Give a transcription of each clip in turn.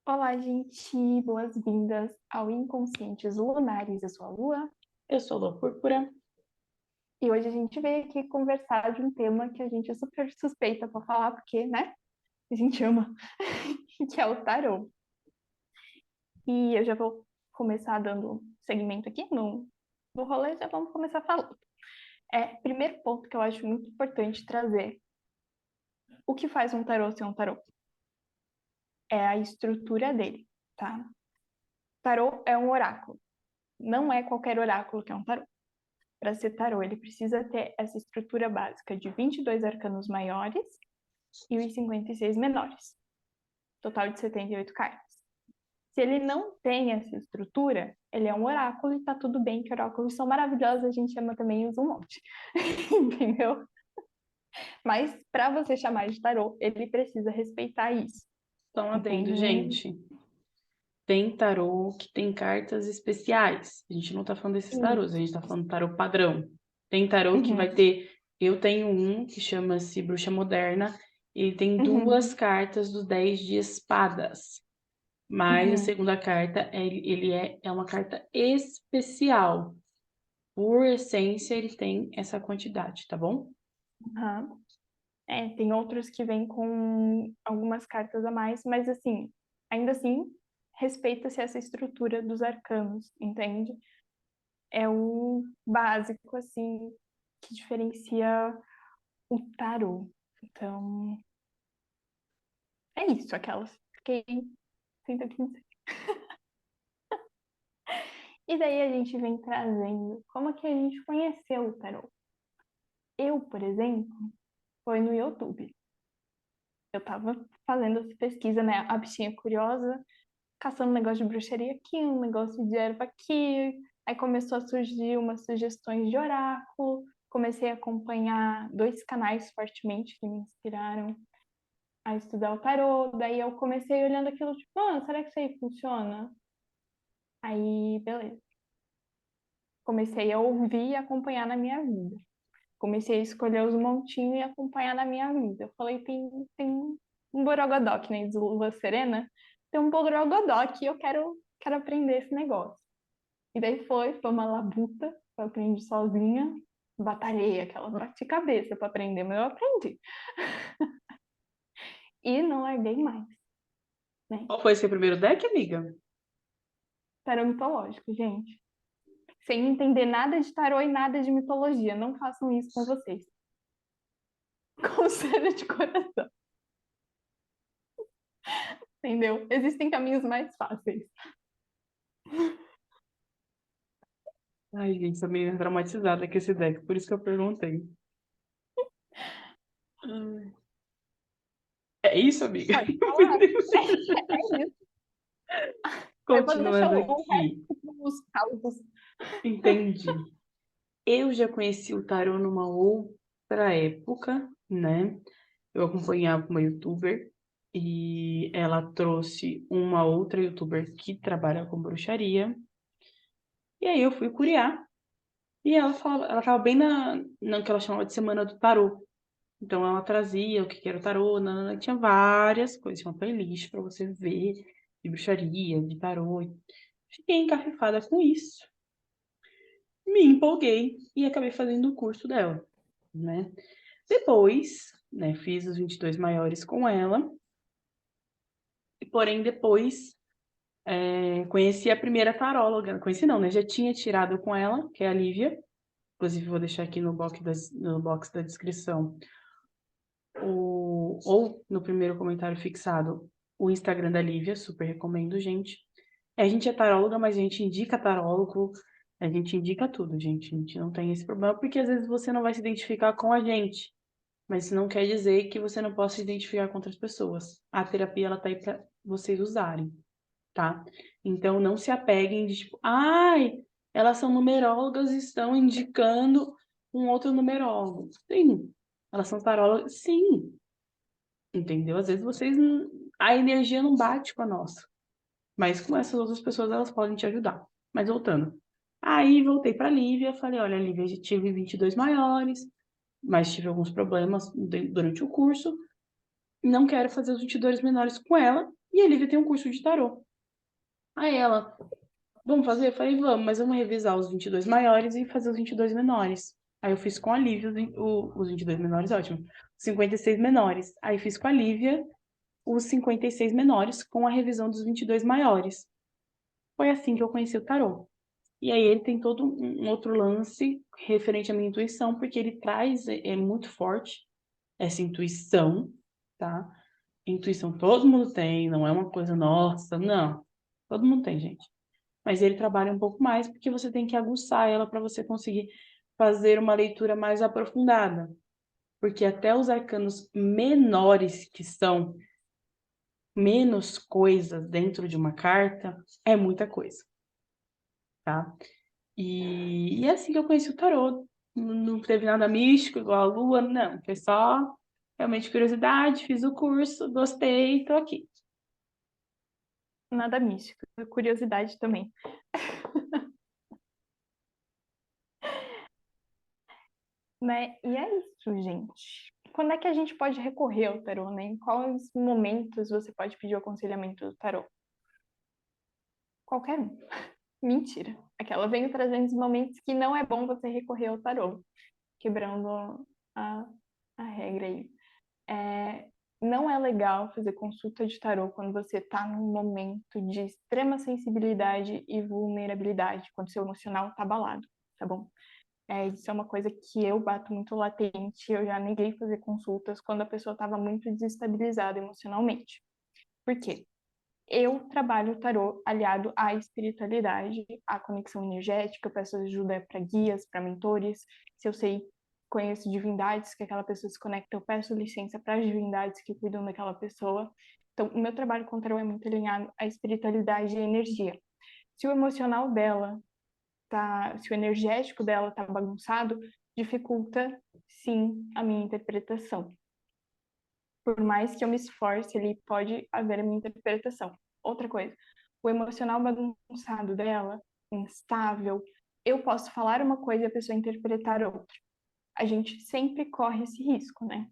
Olá, gente! Boas-vindas ao Inconscientes Lunares. Eu sou a Lua Eu sou Lua Púrpura. e hoje a gente veio aqui conversar de um tema que a gente é super suspeita para falar, porque, né? A gente ama, que é o tarô. E eu já vou começar dando segmento aqui no rolê, já vamos começar falando. Primeiro ponto que eu acho muito importante trazer: o que faz um tarô ser um tarô? É a estrutura dele, tá? Tarô é um oráculo. Não é qualquer oráculo que é um tarô. Para ser tarô, ele precisa ter essa estrutura básica de 22 arcanos maiores e os 56 menores, total de 78 cartas. Se ele não tem essa estrutura, ele é um oráculo e tá tudo bem, que oráculos são maravilhosos, a gente chama também usa um monte, entendeu? Mas para você chamar de tarô, ele precisa respeitar isso, Só um adendo, entende? gente. Tem tarô que tem cartas especiais. A gente não tá falando desses tarôs, a gente tá falando do tarô padrão. Tem tarô que vai Uhum, ter. Eu tenho um que chama-se Bruxa Moderna. Ele tem uhum, duas cartas dos 10 de espadas. Mas a uhum, segunda carta, ele é uma carta especial. Por essência, ele tem essa quantidade, tá bom? uhum. Tem outros que vêm com algumas cartas a mais, mas assim, ainda assim, respeita-se essa estrutura dos arcanos, entende? É o básico, assim, que diferencia o tarô. Então, é isso, aquelas. Fiquei sem ter o que dizer. E daí a gente vem trazendo como é que a gente conheceu o tarô. Eu, por exemplo, foi no YouTube. Eu tava fazendo essa pesquisa, né? A bichinha curiosa, caçando um negócio de bruxaria aqui, um negócio de erva aqui. Aí começou a surgir umas sugestões de oráculo. Comecei a acompanhar dois canais fortemente que me inspiraram a estudar o tarô. Daí eu comecei olhando aquilo, tipo, será que isso aí funciona? Aí, beleza. Comecei a ouvir e acompanhar na minha vida. Comecei a escolher os montinhos e acompanhar na minha vida. Eu falei, tem um borogodó, que nem diz Lua Serena. Tem um borogodó que eu quero aprender esse negócio. E daí foi uma labuta, eu aprendi sozinha, batalhei aquela bate cabeça para aprender, mas eu aprendi. E não larguei mais, né? Qual foi seu primeiro deck, amiga? Tarô mitológico, gente. Sem entender nada de tarô e nada de mitologia. Não façam isso com vocês. Conselho de coração, entendeu? Existem caminhos mais fáceis. Ai, gente, tô meio traumatizada com esse deck, por isso que eu perguntei. Ai. É isso, amiga? Pode Meu falar. Deus. É isso. Aí pode deixar Continuando o resto aqui. dos causos. Entendi. Eu já conheci o tarô numa outra época, né? Eu acompanhava uma youtuber e ela trouxe uma outra youtuber que trabalha com bruxaria. E aí eu fui curiar. E ela falava, ela tava bem na que ela chamava de Semana do Tarô. Então ela trazia o que que era o tarô, nanana, tinha várias coisas, tinha uma playlist para você ver de bruxaria, de tarô. Fiquei encafifada com isso. Me empolguei e acabei fazendo o curso dela, né? Depois, né, fiz os 22 maiores com ela, porém depois conheci a primeira taróloga, conheci não, né? Já tinha tirado com ela, que é a Lívia, inclusive vou deixar aqui no box da descrição, ou no primeiro comentário fixado, o Instagram da Lívia, super recomendo, gente. A gente é taróloga, mas a gente indica tarólogo, a gente indica tudo, gente. A gente não tem esse problema, porque às vezes você não vai se identificar com a gente. Mas isso não quer dizer que você não possa se identificar com outras pessoas. A terapia, ela tá aí para vocês usarem, tá? Então, não se apeguem de tipo, ai, elas são numerólogas e estão indicando um outro numerólogo. Sim. Elas são tarólogas? Sim. Entendeu? Às vezes a energia não bate com a nossa. Mas com essas outras pessoas, elas podem te ajudar. Mas voltando. Aí, voltei pra Lívia, falei, olha, Lívia, já tive 22 maiores, mas tive alguns problemas durante o curso. Não quero fazer os 22 menores com ela, E a Lívia tem um curso de tarô. Aí ela, vamos fazer? Eu falei, vamos, mas vamos revisar os 22 maiores e fazer os 22 menores. Aí eu fiz com a Lívia os 22 menores, ótimo. Os 56 menores. Aí fiz com a Lívia os 56 menores com a revisão dos 22 maiores. Foi assim que eu conheci o tarô. E aí ele tem todo um outro lance referente à minha intuição, porque ele traz, é muito forte essa intuição, tá? Intuição todo mundo tem, não é uma coisa nossa, não. Todo mundo tem, gente. Mas ele trabalha um pouco mais porque você tem que aguçar ela para você conseguir fazer uma leitura mais aprofundada. Porque até os arcanos menores, que são menos coisas dentro de uma carta, é muita coisa, tá? E é assim que eu conheci o tarô. Não teve nada místico, igual a lua, não. Foi só realmente curiosidade, fiz o curso, gostei, tô aqui. Nada místico, curiosidade também. Né? E é isso, gente. Quando é que a gente pode recorrer ao tarô, né? Em quais momentos você pode pedir o aconselhamento do tarô? Qualquer um. Mentira. Aquela vem trazendo os momentos que não é bom você recorrer ao tarô, quebrando a, a regra aí. É, não é legal fazer consulta de tarô quando você está num momento de extrema sensibilidade e vulnerabilidade, quando seu emocional está abalado, tá bom? Isso é uma coisa que eu bato muito latente. Eu já neguei fazer consultas quando a pessoa estava muito desestabilizada emocionalmente. Por quê? Eu trabalho o tarô aliado à espiritualidade, à conexão energética, eu peço ajuda para guias, para mentores. Se eu sei, conheço divindades que aquela pessoa se conecta, eu peço licença para as divindades que cuidam daquela pessoa. Então, o meu trabalho com o tarô é muito alinhado à espiritualidade e à energia. Se o emocional dela se o energético dela tá bagunçado, dificulta sim a minha interpretação. Por mais que eu me esforce, ele pode haver a minha interpretação. Outra coisa, o emocional bagunçado dela, instável, eu posso falar uma coisa e a pessoa interpretar outra. A gente sempre corre esse risco, né?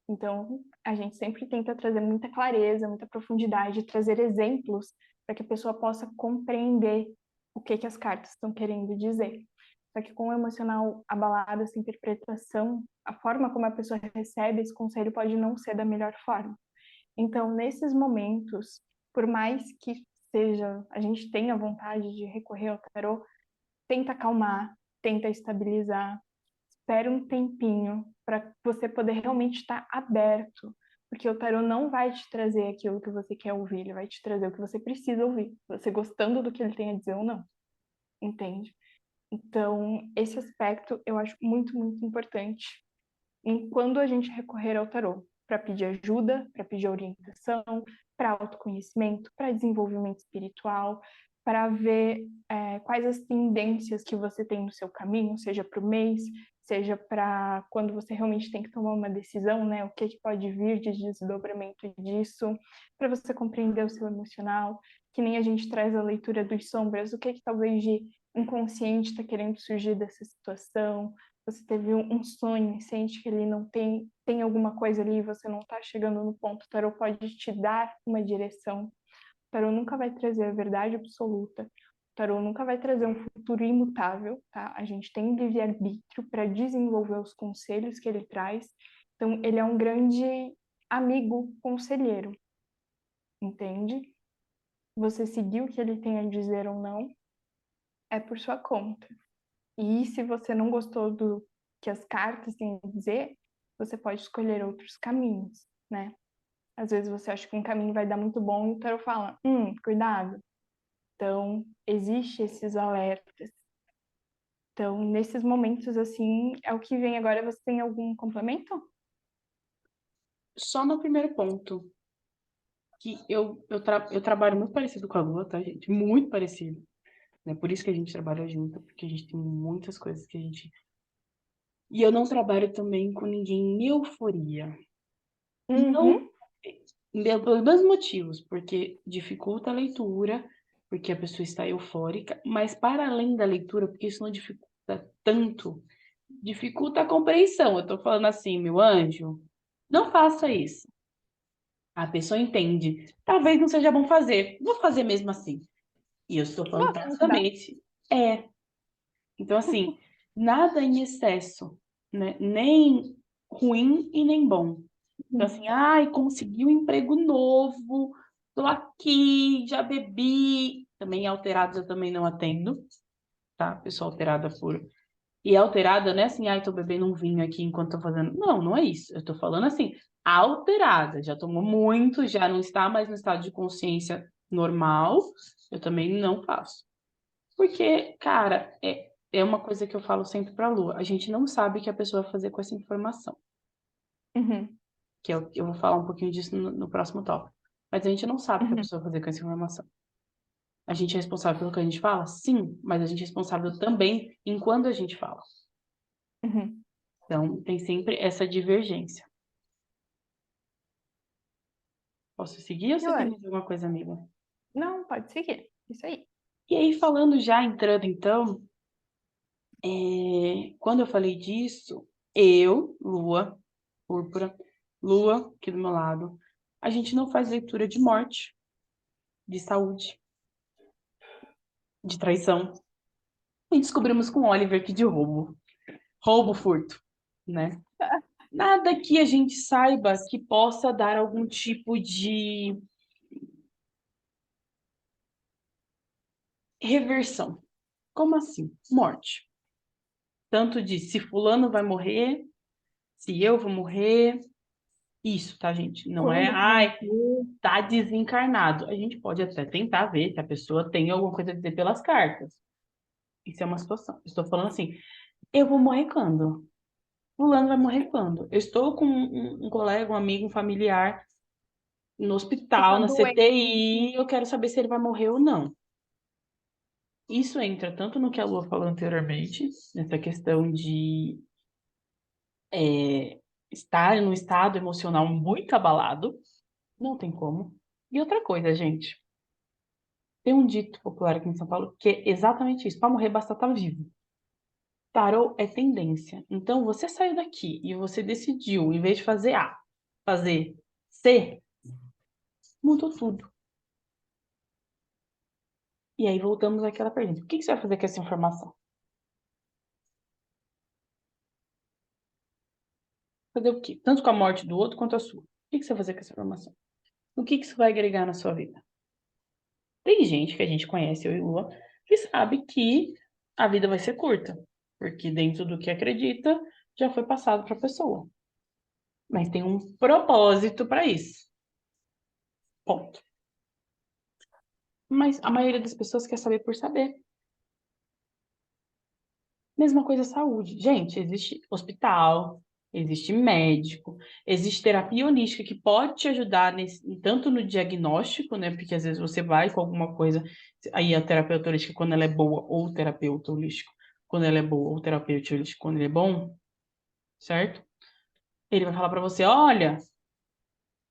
Então, a gente sempre tenta trazer muita clareza, muita profundidade, trazer exemplos para que a pessoa possa compreender o que as cartas estão querendo dizer. Só que com o emocional abalado, essa interpretação, a forma como a pessoa recebe esse conselho pode não ser da melhor forma. Então, nesses momentos, por mais que seja, a gente tenha vontade de recorrer ao tarô, tenta acalmar, tenta estabilizar, espera um tempinho para você poder realmente estar aberto, porque o tarô não vai te trazer aquilo que você quer ouvir, ele vai te trazer o que você precisa ouvir, você gostando do que ele tem a dizer ou não, entende? Então, esse aspecto eu acho muito, muito importante em quando a gente recorrer ao tarô, para pedir ajuda, para pedir orientação, para autoconhecimento, para desenvolvimento espiritual, para ver quais as tendências que você tem no seu caminho, seja para o mês, seja para quando você realmente tem que tomar uma decisão, né? O que pode vir de desdobramento disso, para você compreender o seu emocional, que nem a gente traz a leitura dos sombras, o que talvez de inconsciente está querendo surgir dessa situação, você teve um sonho e sente que ele não tem alguma coisa ali e você não está chegando no ponto, o tarô pode te dar uma direção. O tarô nunca vai trazer a verdade absoluta. O tarô nunca vai trazer um futuro imutável, tá? A gente tem livre-arbítrio para desenvolver os conselhos que ele traz. Então, ele é um grande amigo conselheiro, entende? Você seguir o que ele tem a dizer ou não é por sua conta. E se você não gostou do que as cartas têm a dizer, você pode escolher outros caminhos, né? Às vezes você acha que um caminho vai dar muito bom e o tarot fala, cuidado. Então, existe esses alertas. Então, nesses momentos assim, é o que vem agora. Você tem algum complemento? Só no primeiro ponto, que eu trabalho muito parecido com a Lua, tá, gente? Muito parecido. Né? Por isso que a gente trabalha junto, porque a gente tem muitas coisas que a gente. E eu não trabalho também com ninguém em euforia. Não, Uhum. pelos dois motivos, porque dificulta a leitura, porque a pessoa está eufórica, mas para além da leitura, porque isso não dificulta tanto, dificulta a compreensão. Eu tô falando assim, meu anjo, não faça isso. A pessoa entende. Talvez não seja bom fazer. Vou fazer mesmo assim. E eu estou falando Nossa, não dá. praticamente. É. Então, assim, nada em excesso, né? Nem ruim e nem bom. Então, Uhum. assim, ai, consegui um emprego novo, tô aqui, já bebi. Também alterados eu também não atendo, tá? Pessoa alterada por. E alterada não é assim, ai, tô bebendo um vinho aqui enquanto tô fazendo. Não, não é isso. Eu tô falando assim, alterada, já tomou muito, já não está mais no estado de consciência normal, eu também não faço. Porque, cara, é uma coisa que eu falo sempre pra Lua. A gente não sabe o que a pessoa vai fazer com essa informação. Uhum. Que eu vou falar um pouquinho disso no próximo tópico. Mas a gente não sabe o que a Uhum. pessoa vai fazer com essa informação. A gente é responsável pelo que a gente fala? Sim, mas a gente é responsável também em quando a gente fala. Uhum. Então, tem sempre essa divergência. Posso seguir ou você tem Olha, mais alguma coisa, amiga? não, pode seguir. Isso aí. E aí, falando já, entrando então, quando eu falei disso, eu, Lua, Púrpura, Lua, aqui do meu lado, a gente não faz leitura de morte, de saúde, de traição. E descobrimos com Oliver que de roubo. Roubo, furto, né? Nada que a gente saiba que possa dar algum tipo de reversão. Como assim? Morte. Tanto de se fulano vai morrer, se eu vou morrer. Isso, tá, gente? Não é, Quando vai ai, morrer? tá desencarnado. A gente pode até tentar ver se a pessoa tem alguma coisa a dizer pelas cartas. Isso é uma situação. Estou falando assim, eu vou morrer quando? Fulano vai morrer quando? Eu estou com um colega, um amigo, um familiar no Que hospital, tá na doente. CTI, eu quero saber se ele vai morrer ou não. Isso entra tanto no que a Lua falou anteriormente, nessa questão de estar num estado emocional muito abalado, não tem como. E outra coisa, gente, tem um dito popular aqui em São Paulo que é exatamente isso: para morrer basta estar vivo. Tarô é tendência. Então, você saiu daqui e você decidiu, em vez de fazer A, fazer C, mudou tudo. E aí voltamos àquela pergunta: o que você vai fazer com essa informação? Fazer o quê? Tanto com a morte do outro quanto a sua. O que você vai fazer com essa informação? O que isso vai agregar na sua vida? Tem gente que a gente conhece, eu e Lua, que sabe que a vida vai ser curta, porque dentro do que acredita já foi passado para a pessoa. Mas tem um propósito para isso. Ponto. Mas a maioria das pessoas quer saber por saber. Mesma coisa saúde. Gente, existe hospital, existe médico, existe terapia holística que pode te ajudar tanto no diagnóstico, né? Porque às vezes você vai com alguma coisa, aí a terapeuta holística, quando ela é boa, ou o terapeuta holístico, quando ela é boa, ou o terapeuta holístico, quando ele é bom, certo? Ele vai falar para você, olha,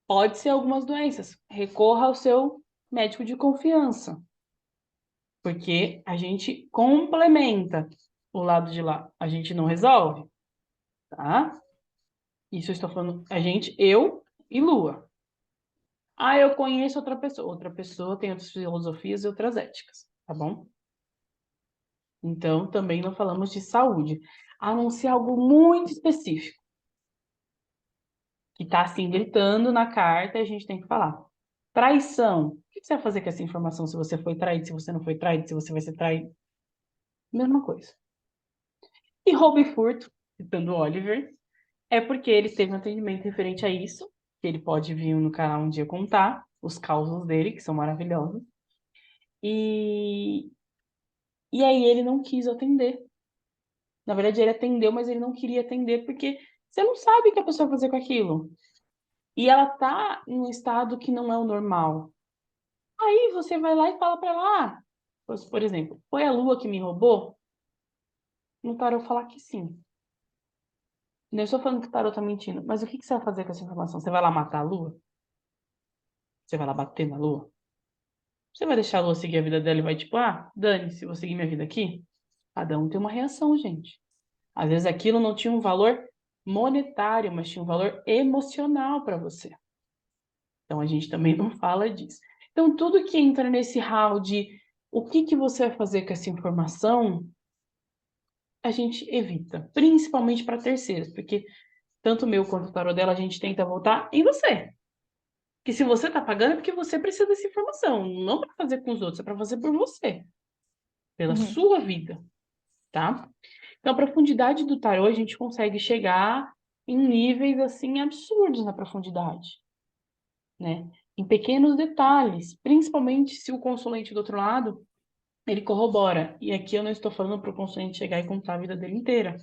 pode ser algumas doenças, recorra ao seu médico de confiança, porque a gente complementa o lado de lá, a gente não resolve, tá? Isso eu estou falando a gente, eu e Lua. Ah, eu conheço outra pessoa. Outra pessoa tem outras filosofias e outras éticas, tá bom? Então, também não falamos de saúde, a não ser algo muito específico, que está assim gritando na carta e a gente tem que falar. Traição. O que você vai fazer com essa informação se você foi traído, se você não foi traído, se você vai ser traído? Mesma coisa. E roubo e furto, citando o Oliver, é porque ele teve um atendimento referente a isso, que ele pode vir no canal um dia contar, os causos dele, que são maravilhosos. E, e aí ele não quis atender. Na verdade, ele atendeu, mas ele não queria atender porque você não sabe o que a pessoa vai fazer com aquilo. E ela tá em um estado que não é o normal. Aí você vai lá e fala pra ela, por exemplo, foi a Lua que me roubou? No tarô falar que sim. Não estou falando que o tarô tá mentindo, mas o que você vai fazer com essa informação? Você vai lá matar a Lua? Você vai lá bater na Lua? Você vai deixar a Lua seguir a vida dela e vai tipo, dane-se, vou seguir minha vida aqui? Cada um tem uma reação, gente. Às vezes aquilo não tinha um valor monetário, mas tinha um valor emocional para você. Então, a gente também não fala disso. Então, tudo que entra nesse hall de o que você vai fazer com essa informação, a gente evita, principalmente para terceiros, porque tanto o meu quanto o tarô dela, a gente tenta voltar em você. Que se você tá pagando é porque você precisa dessa informação, não para fazer com os outros, é para fazer por você, pela Uhum. sua vida, tá? Então, a profundidade do tarô, a gente consegue chegar em níveis, assim, absurdos na profundidade, né? Em pequenos detalhes, principalmente se o consulente do outro lado, ele corrobora. E aqui eu não estou falando para o consulente chegar e contar a vida dele inteira.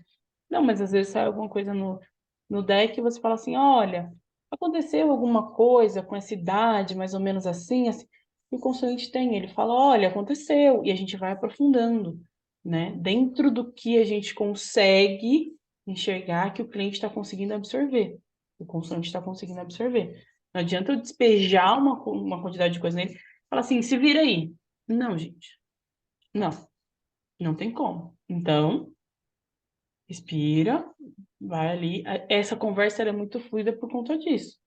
Não, mas às vezes sai alguma coisa no deck e você fala assim, olha, aconteceu alguma coisa com essa idade, mais ou menos assim, assim. E o consulente tem, ele fala, olha, aconteceu. E a gente vai aprofundando, né? Dentro do que a gente consegue enxergar que o cliente está conseguindo absorver. O consulente está conseguindo absorver. Não adianta eu despejar uma quantidade de coisa nele e falar assim, se vira aí. Não, gente. Não, não tem como. Então, respira, vai ali. Essa conversa era muito fluida por conta disso.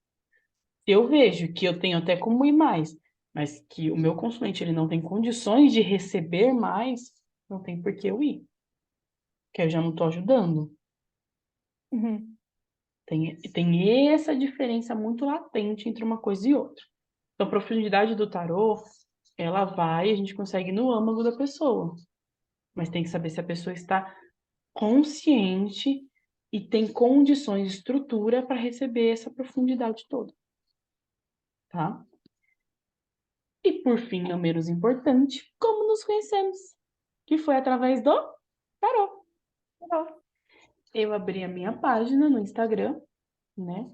Eu vejo que eu tenho até como ir mais, mas que o meu consulente ele não tem condições de receber mais, não tem por que eu ir, que eu já não estou ajudando. Uhum. Tem essa diferença muito latente entre uma coisa e outra. Então, a profundidade do tarô, ela vai, a gente consegue ir no âmago da pessoa, mas tem que saber se a pessoa está consciente e tem condições, estrutura para receber essa profundidade toda, tá? E por fim, não menos importante, como nos conhecemos, que foi através do tarô. Legal. Eu abri a minha página no Instagram, né?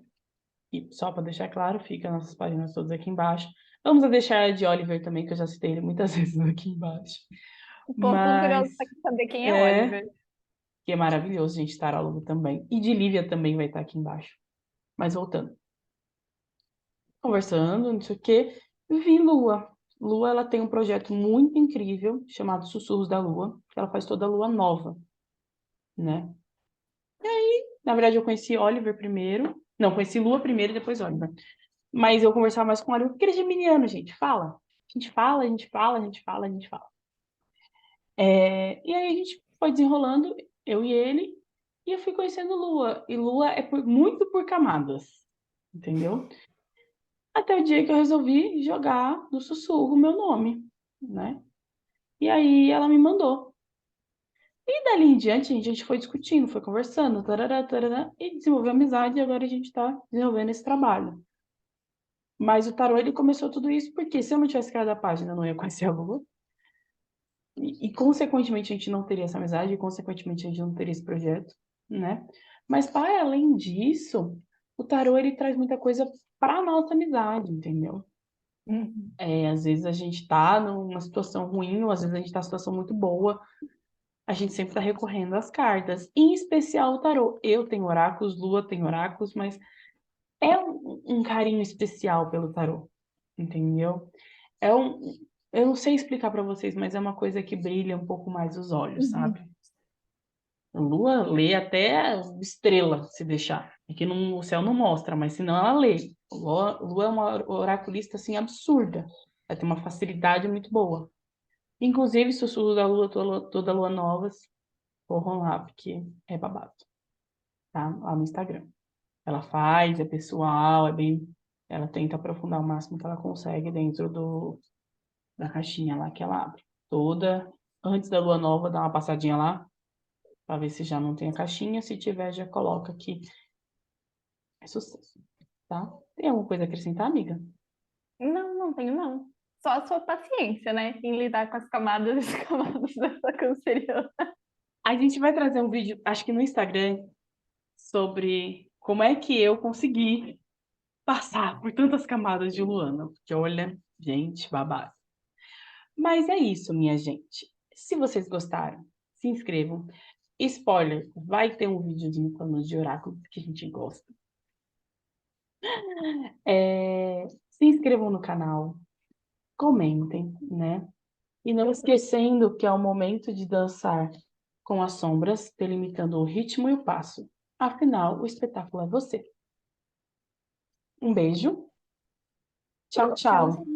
E só para deixar claro, fica nossas páginas todas aqui embaixo. Vamos a deixar a de Oliver também, que eu já citei ele muitas vezes aqui embaixo. O povo tá Mas curioso para saber quem é é Oliver. que é maravilhoso, gente, tarólogo também. E de Lívia também vai estar aqui embaixo. Mas voltando. Conversando, não sei o quê, vi Lua. Lua, ela tem um projeto muito incrível chamado Sussurros da Lua, que ela faz toda a lua nova, né? Na verdade, eu conheci Oliver primeiro. Não, conheci Lua primeiro e depois Oliver. Mas eu conversava mais com o Oliver, porque ele é geminiano, gente. Fala. A gente fala, a gente fala, a gente fala, a gente fala. E aí a gente foi desenrolando, eu e ele, e eu fui conhecendo Lua. E Lua é muito por camadas, entendeu? Até o dia que eu resolvi jogar no sussurro o meu nome, né? E aí ela me mandou. E dali em diante a gente foi discutindo, foi conversando, tarará, tarará, e desenvolveu amizade e agora a gente está desenvolvendo esse trabalho. Mas o tarô, ele começou tudo isso porque se eu não tivesse criado a página, eu não ia conhecer a Lua. Consequentemente, a gente não teria essa amizade, e, consequentemente, a gente não teria esse projeto, né? Mas, para além disso, o tarô, ele traz muita coisa para nossa amizade, entendeu? Uhum. Às vezes a gente tá numa situação ruim, ou às vezes a gente tá numa situação muito boa, a gente sempre tá recorrendo às cartas, em especial o tarô. Eu tenho oráculos, Lua tem oráculos, mas é um carinho especial pelo tarô, entendeu? É um, eu não sei explicar para vocês, mas é uma coisa que brilha um pouco mais os olhos, Uhum. sabe? A Lua lê até estrela, se deixar. Aqui no o céu não mostra, mas senão ela lê. Lua é uma oraculista, assim, absurda. Ela tem uma facilidade muito boa. Inclusive, Sussurro da Lua, toda Lua Novas, corram lá, porque é babado, tá? Lá no Instagram. Ela faz, é pessoal, é bem... Ela tenta aprofundar o máximo que ela consegue dentro da caixinha lá que ela abre. Toda, antes da Lua Nova, dá uma passadinha lá, para ver se já não tem a caixinha. Se tiver, já coloca aqui. É sucesso, tá? Tem alguma coisa a acrescentar, amiga? Não, não tenho não. Só a sua paciência, né? Em lidar com as camadas e camadas dessa canceriana. A gente vai trazer um vídeo, acho que no Instagram, sobre como é que eu consegui passar por tantas camadas de Luana. Porque olha, gente, babado. Mas é isso, minha gente. Se vocês gostaram, se inscrevam. Spoiler, vai ter um videozinho falando de oráculo que a gente gosta. Se inscrevam no canal, comentem, né? E não esquecendo que é o momento de dançar com as sombras, delimitando o ritmo e o passo. Afinal, o espetáculo é você. Um beijo Tchau, tchau.